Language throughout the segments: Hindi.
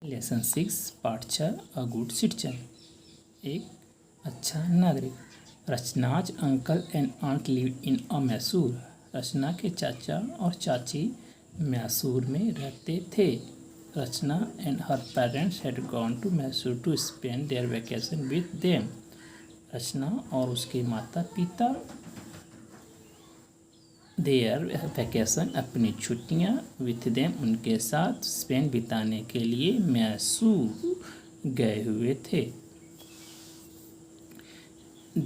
Lesson 6 part 6 a good citizen. एक अच्छा नागरिक। Rachna's uncle and aunt live in a Mysore. Rachna के चाचा और चाची मैसूर में रहते थे। Rachna and her parents had gone to Mysore to spend their vacation with them. Rachna और उसके माता पिता देयर वैकेशन अपनी छुट्टियां विथ देम उनके साथ स्पेन बिताने के लिए मैसूर गए हुए थे।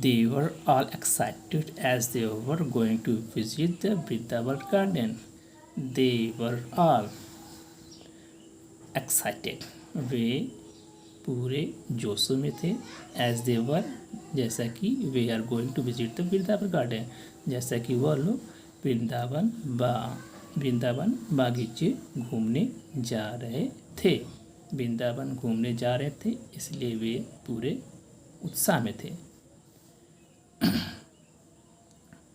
They were all excited as they were going to visit the Vrindavan garden. They were all excited. वे पूरे जोशों में थे। As they were जैसा कि we are going to visit the Vrindavan garden, जैसा कि वह लोग वृंदावन बागीचे घूमने जा रहे थे। वृंदावन घूमने जा रहे थे, इसलिए वे पूरे उत्साह में थे।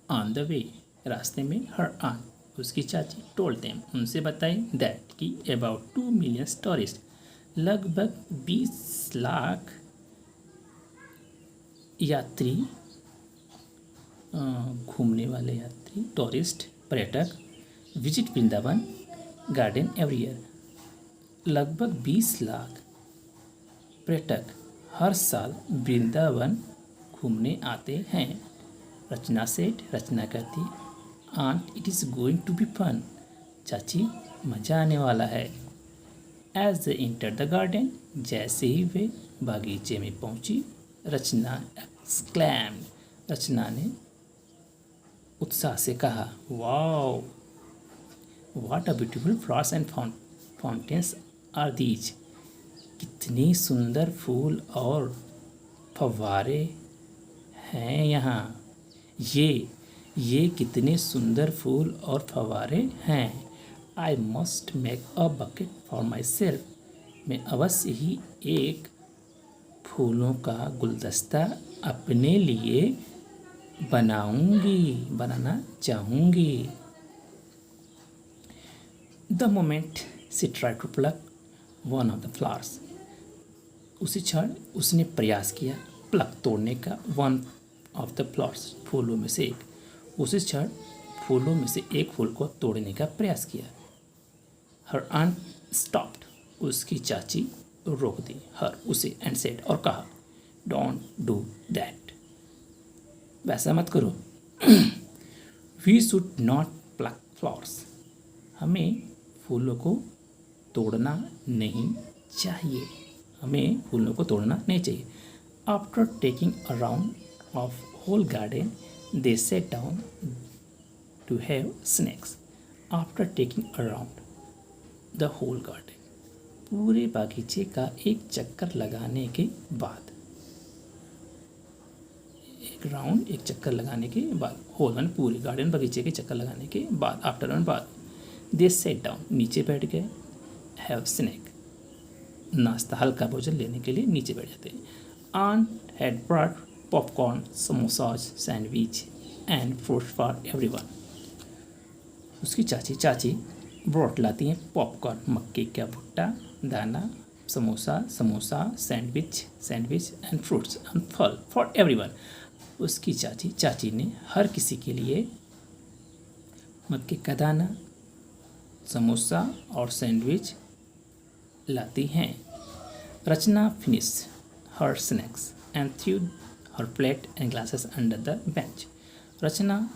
ऑन द वे रास्ते में हर आंट उसकी चाची टोल्ड देम उनसे बताई दैट कि अबाउट 2 मिलियन टूरिस्ट लगभग 20 लाख यात्री घूमने वाले यात्री टूरिस्ट पर्यटक visit Vrindavan garden every year. लगभग 20 लाख पर्यटक हर साल वृंदावन घूमने आते हैं। रचना सेठ रचना कहती aunt it is going to be fun. चाची मज़ा आने वाला है। As they enter the garden जैसे ही वे बागीचे में पहुंची रचना एक्सक्लैम्ड रचना ने उत्साह से कहा wow what a beautiful flowers and fountains are these. कितनी सुंदर फूल और फव्वारे हैं यहाँ। ये कितने सुंदर फूल और फव्वारे हैं। I must make a bucket for my self. मैं अवश्य ही एक फूलों का गुलदस्ता अपने लिए बनाना चाहूँगी। The moment she try to pluck one of the flowers. उसी क्षण उसने प्रयास किया प्लक तोड़ने का वन ऑफ द फ्लावर्स फूलों में से एक। उसी क्षण फूलों में से एक फूल को तोड़ने का प्रयास किया। हर आंट स्टॉप्ड उसकी चाची रोक दी हर उसे एंड सेड और कहा डोंट डू दैट। वैसा मत करो। We should not pluck flowers. हमें फूलों को तोड़ना नहीं चाहिए। हमें फूलों को तोड़ना नहीं चाहिए। After taking a round of whole garden they sat down to have snacks. After taking a round the whole garden पूरे बागीचे का एक चक्कर लगाने के बाद एक चक्कर लगाने के बाद होल वन पूरे गार्डन बगीचे के चक्कर लगाने के बाद आफ्टर वन बाद दे सेट डाउन नीचे बैठ गए हैव स्नैक नाश्ता हल्का भोजन लेने के लिए नीचे बैठ जाते हैं। Aunt had brought popcorn samosas sandwich and fruits for everyone. उसकी चाची ब्रॉट लाती हैं पॉपकॉर्न मक्के का भुट्टा दाना samosa sandwich and fruits and फल फॉर एवरीवन। उसकी चाची ने हर किसी के लिए मक्के का दाना समोसा और सैंडविच लाती हैं। Rachna finish her snacks and threw her plate and glasses under the bench. Rachna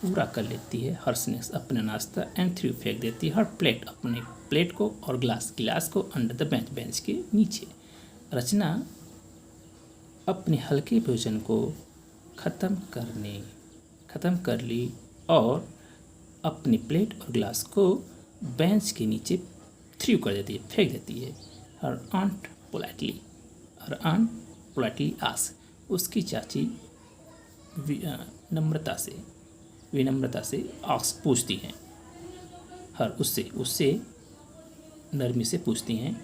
पूरा कर लेती है हर स्नैक्स अपना नाश्ता एंड थ्रू फेंक देती है हर प्लेट अपने प्लेट को और गिलास को अंडर द बेंच के नीचे। रचना अपने हल्के भोजन को ख़त्म कर ली और अपनी प्लेट और ग्लास को बेंच के नीचे थ्रू कर देती है फेंक देती है। हर आंट पोलाइटली आस्क उसकी चाची विनम्रता से आस्क पूछती हैं हर उससे नरमी से पूछती हैं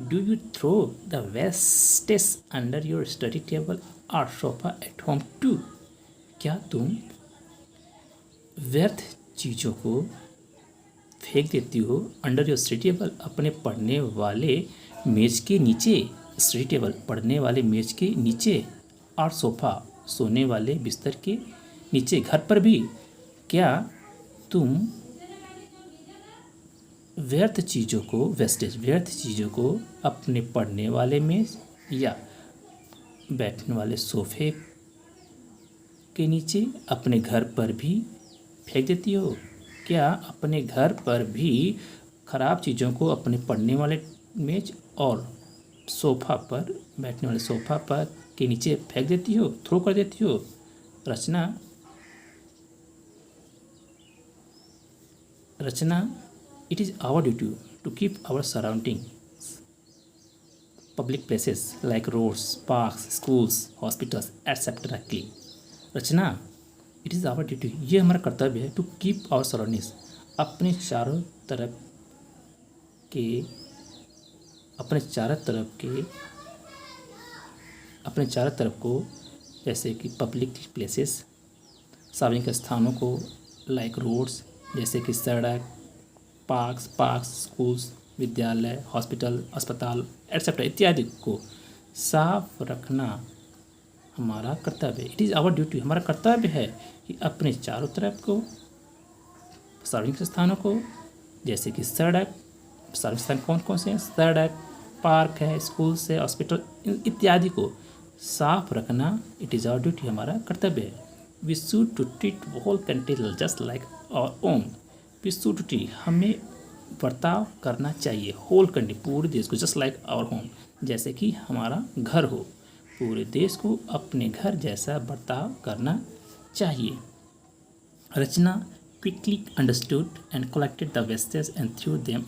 do you throw the wastes under your study table और सोफा एट होम टू। क्या तुम व्यर्थ चीज़ों को फेंक देती हो अंडर योर स्टडी टेबल अपने पढ़ने वाले मेज के नीचे स्टडी टेबल, पढ़ने वाले मेज के नीचे, और सोफ़ा, सोने वाले बिस्तर के नीचे। घर पर भी क्या तुम व्यर्थ चीज़ों को अपने पढ़ने वाले मेज या बैठने वाले सोफ़े के नीचे अपने घर पर भी फेंक देती हो? क्या अपने घर पर भी खराब चीज़ों को अपने पढ़ने वाले मेज और सोफ़ा पर, बैठने वाले सोफ़ा पर के नीचे फेंक देती हो, थ्रो कर देती हो? Rachna, it is our duty to keep our surrounding, public places like roads, parks, schools, hospitals etcetera clean. Rachna, it is our duty, ये हमारा कर्तव्य है, टू कीप आवर सराउंडिंग्स, अपने चारों तरफ के अपने चारों तरफ को, जैसे कि पब्लिक प्लेसेस, सार्वजनिक स्थानों को, लाइक रोड्स, जैसे कि सड़क, पार्क्स, स्कूल्स, विद्यालय, हॉस्पिटल, अस्पताल एटसेट्रा इत्यादि को साफ रखना हमारा कर्तव्य है। इट इज़ आवर ड्यूटी, हमारा कर्तव्य है कि अपने चारों तरफ को, सार्वजनिक स्थानों को, जैसे कि सड़क, सार्वजनिक स्थान कौन कौन से हैं? सड़क, पार्क है, स्कूल्स है, हॉस्पिटल इत्यादि को साफ रखना इट इज़ आवर ड्यूटी, हमारा कर्तव्य है। We should to treat whole country just like our own. We should to treat, हमें बर्ताव करना चाहिए, होल कंट्री, पूरे देश को, जस्ट लाइक आवर होम, जैसे कि हमारा घर हो। पूरे देश को अपने घर जैसा बर्ताव करना चाहिए। Rachna quickly understood and collected the wastage and threw them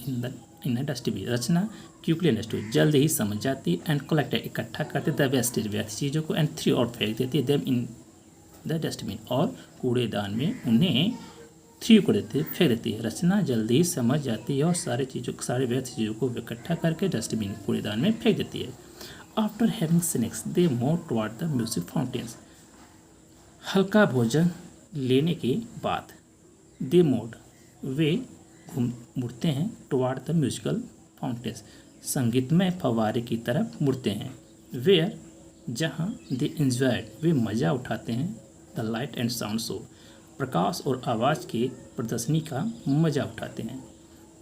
in a dustbin. Rachna quickly understood, जल्द ही समझ जाती, एंड कलेक्टेड इकट्ठा करते, द वेस्टेज व्यर्थ चीज़ों को, एंड थ्रू और फेंक देती, देम इन द डस्टबिन और कूड़ेदान में उन्हें थ्रू कर देते, फेंक देती है। रचना जल्द ही समझ जाती है और सारे व्यर्थ चीज़ों को इकट्ठा करके डस्टबिन, कूड़ेदान में फेंक देती है। After having snacks they move toward the music fountains. हल्का भोजन लेने के बाद दे मूव, वे मुड़ते हैं, टुवर्ड द म्यूजिकल फाउंटेन्स, संगीतमय फव्वारे की तरफ मुड़ते हैं। वेयर, जहाँ, दे एंजॉयड, वे मज़ा उठाते हैं, the light and sound show, प्रकाश और आवाज़ के प्रदर्शनी का मज़ा उठाते हैं।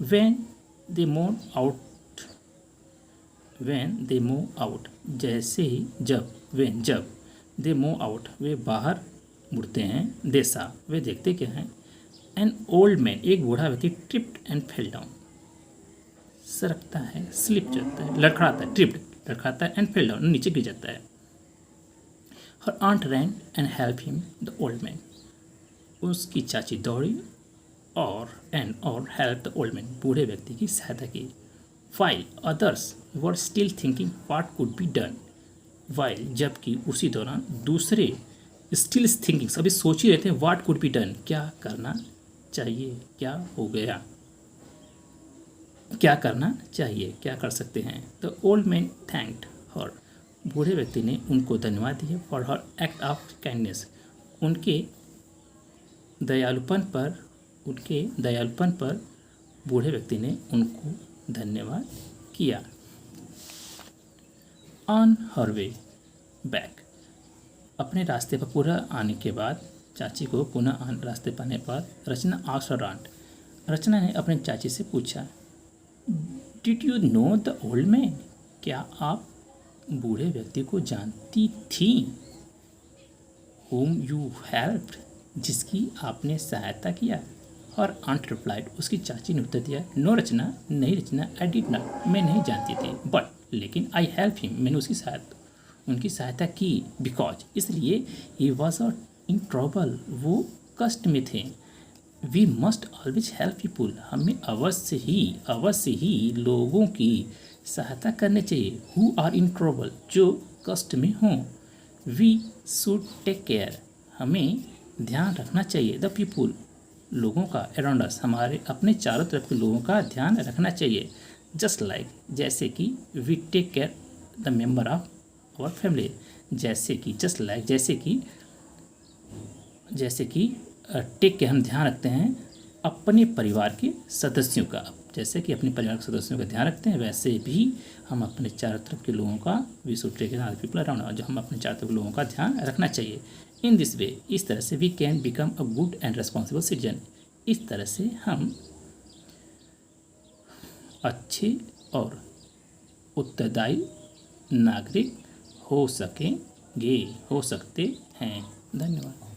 व्हेन दे मूव आउट, जैसे ही, जब दे मूव आउट, वे बाहर मुड़ते हैं, देसा, वे देखते क्या हैं। एन ओल्ड मैन, एक बूढ़ा व्यक्ति, ट्रिप्ड एंड फेल डाउन, सरकता है, स्लिप जाता है, लड़खड़ाता है, ट्रिप्ड लड़खड़ाता है, एंड फेल डाउन, नीचे गिर जाता है। Her aunt ran and help him, the old man, उसकी चाची दौड़ी और हेल्प द ओल्ड मैन, बूढ़े व्यक्ति की सहायता की। While others were still thinking what could be done, while, जबकि उसी दौरान दूसरे स्टिल थिंकिंग, अभी सोच ही रहे थे, व्हाट कुड बी डन, क्या करना चाहिए, क्या हो गया, क्या करना चाहिए, क्या कर सकते हैं। द ओल्ड मैन थैंक्ड हर, बूढ़े व्यक्ति ने उनको धन्यवाद दिया, for her act of kindness, उनके दयालुपन पर बूढ़े व्यक्ति ने उनको धन्यवाद किया। ऑन हर वे बैक, अपने रास्ते पर पूरा आने के बाद, चाची को पुनः रास्ते पर आने पर, रचना आस्क्ड हर आंट, रचना ने अपने चाची से पूछा, did you know the old man, क्या आप बूढ़े व्यक्ति को जानती थी। whom you helped, जिसकी आपने सहायता किया। और आंट रिप्लाइड, उसकी चाची ने उत्तर दिया, नो रचना, नहीं रचना, आई डिड नॉट, मैं नहीं जानती थी, बट लेकिन आई हेल्प हिम, मैंने उनकी सहायता की, बिकॉज, इसलिए, ही वॉज इन ट्रबल, वो कष्ट में थे। We must always help people, हमें अवश्य ही लोगों की सहायता करनी चाहिए, हु आर इन ट्रबल, जो कष्ट में हों। वी शुड टेक केयर, हमें ध्यान रखना चाहिए, द पीपुल, लोगों का, अराउंड अस, हमारे अपने चारों तरफ के लोगों का ध्यान रखना चाहिए। जस्ट लाइक, जैसे कि, we take care the member of our family, जैसे कि, जस्ट लाइक, जैसे कि टेक के हम ध्यान रखते हैं अपने परिवार के सदस्यों का। जैसे कि अपने परिवार के सदस्यों का ध्यान रखते हैं, वैसे भी हम अपने चारों तरफ के लोगों का, we should take care of people around, जो हम अपने चारों तरफ के लोगों का ध्यान रखना चाहिए। इन दिस वे, इस तरह से we can become a good and responsible citizen, इस तरह से हम अच्छे और उत्तरदायी नागरिक हो सकते हैं। धन्यवाद।